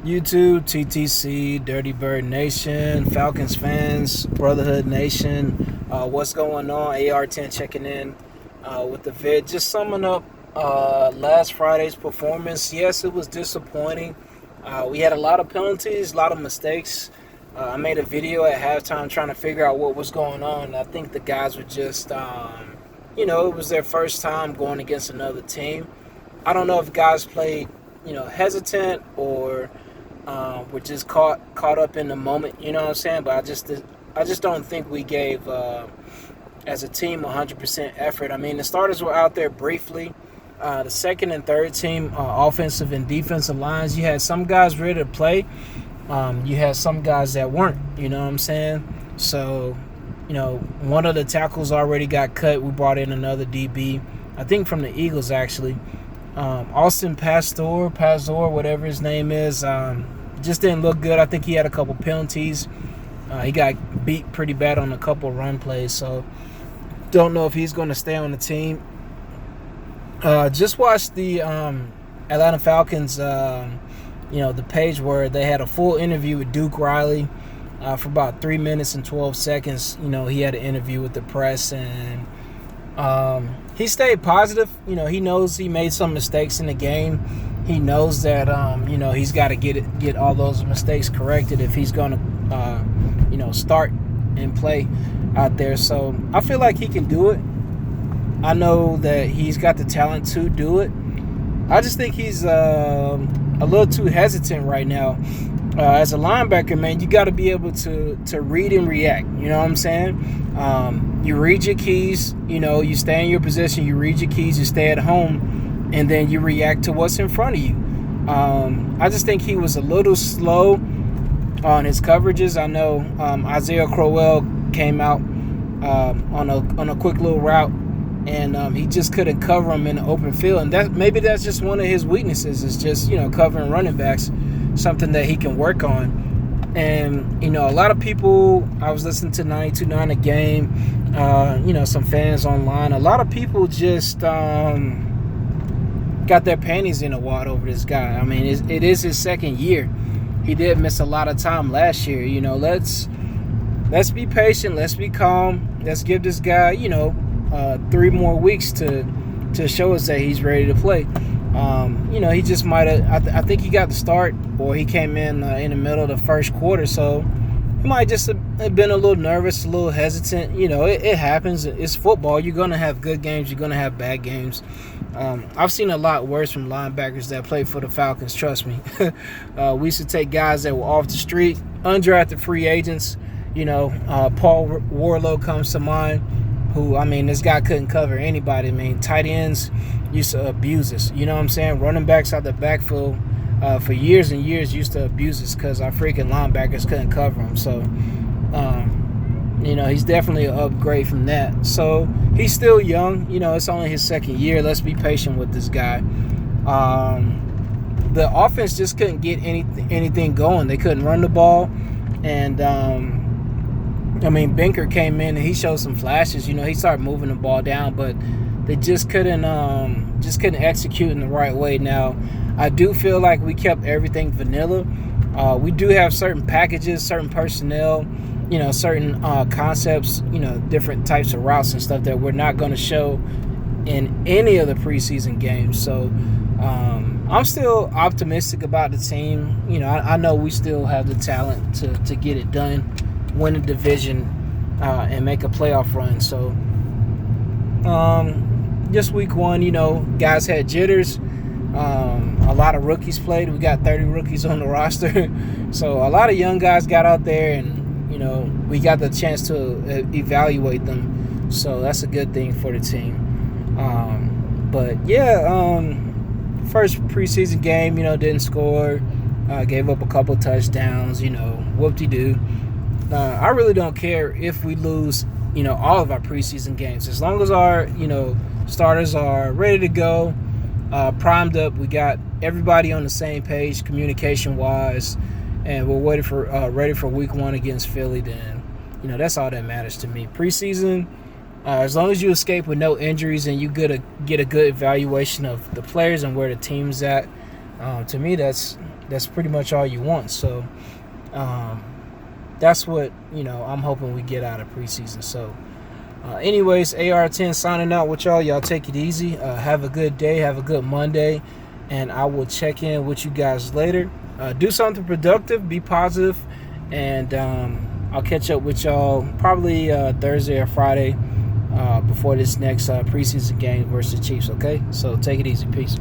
YouTube, TTC, Dirty Bird Nation, Falcons fans, Brotherhood Nation. What's going on? AR10 checking in with the vid. Just summing up last Friday's performance. Yes, it was disappointing. We had a lot of penalties, a lot of mistakes. I made a video at halftime trying to figure out what was going on. I think the guys were just, it was their first time going against another team. I don't know if guys played, hesitant or we're just caught up in the moment, you know what I'm saying? But I just don't think we gave, as a team, 100% effort. I mean, the starters were out there briefly. The second and third team, offensive and defensive lines, you had some guys ready to play. You had some guys that weren't, you know what I'm saying? So, one of the tackles already got cut. We brought in another DB, I think from the Eagles, actually. Austin Pastor, whatever his name is, just didn't look good. I think he had a couple penalties. He got beat pretty bad on a couple run plays, so don't know if he's going to stay on the team. Just watched the Atlanta Falcons, the page where they had a full interview with Duke Riley for about 3 minutes and 12 seconds. He had an interview with the press, and he stayed positive. He knows he made some mistakes in the game. He knows that, he's got to get all those mistakes corrected if he's going to, start and play out there. So I feel like he can do it. I know that he's got the talent to do it. I just think he's a little too hesitant right now. As a linebacker, man, you got to be able to read and react. You know what I'm saying? You read your keys, you stay in your position, you read your keys, you stay at home, and then you react to what's in front of you. I just think he was a little slow on his coverages. I know Isaiah Crowell came out on a quick little route, and he just couldn't cover him in the open field. And maybe that's just one of his weaknesses, is just, covering running backs, something that he can work on. And, a lot of people, I was listening to 92.9 A Game, some fans online, a lot of people just got their panties in a wad over this guy. I mean, it is his second year. He did miss a lot of time last year. Let's be patient. Let's be calm. Let's give this guy, 3 more weeks to show us that he's ready to play. He just might have. I think he got the start, or he came in the middle of the first quarter, so he might just have been a little nervous, a little hesitant. It happens. It's football. You're gonna have good games. You're gonna have bad games. I've seen a lot worse from linebackers that play for the Falcons. Trust me. We used to take guys that were off the street, undrafted free agents. Paul Warlow comes to mind. Who, this guy couldn't cover anybody. Tight ends used to abuse us. You know what I'm saying? Running backs out the backfield for years and years used to abuse us because our freaking linebackers couldn't cover him. So, he's definitely an upgrade from that. So, he's still young. It's only his second year. Let's be patient with this guy. The offense just couldn't get anything going. They couldn't run the ball. And, Benker came in and he showed some flashes. He started moving the ball down, but they just couldn't execute in the right way. Now, I do feel like we kept everything vanilla. We do have certain packages, certain personnel, certain concepts, different types of routes and stuff that we're not going to show in any of the preseason games. So I'm still optimistic about the team. I know we still have the talent to get it done, win a division, and make a playoff run. So just week one, guys had jitters. A lot of rookies played. We got 30 rookies on the roster. So a lot of young guys got out there, and we got the chance to evaluate them. So that's a good thing for the team. First preseason game, didn't score. Gave up a couple touchdowns, whoop-de-doo. I really don't care if we lose, all of our preseason games. As long as our, starters are ready to go, primed up, we got everybody on the same page communication-wise, and we're ready for week one against Philly, then, that's all that matters to me. Preseason, as long as you escape with no injuries and you get a good evaluation of the players and where the team's at, to me, that's That's pretty much all you want. So that's what I'm hoping we get out of preseason. So anyways, AR10 signing out with y'all. Y'all take it easy. Have a good day. Have a good Monday. And I will check in with you guys later. Do something productive. Be positive. And I'll catch up with y'all probably Thursday or Friday before this next preseason game versus Chiefs, okay? So take it easy. Peace.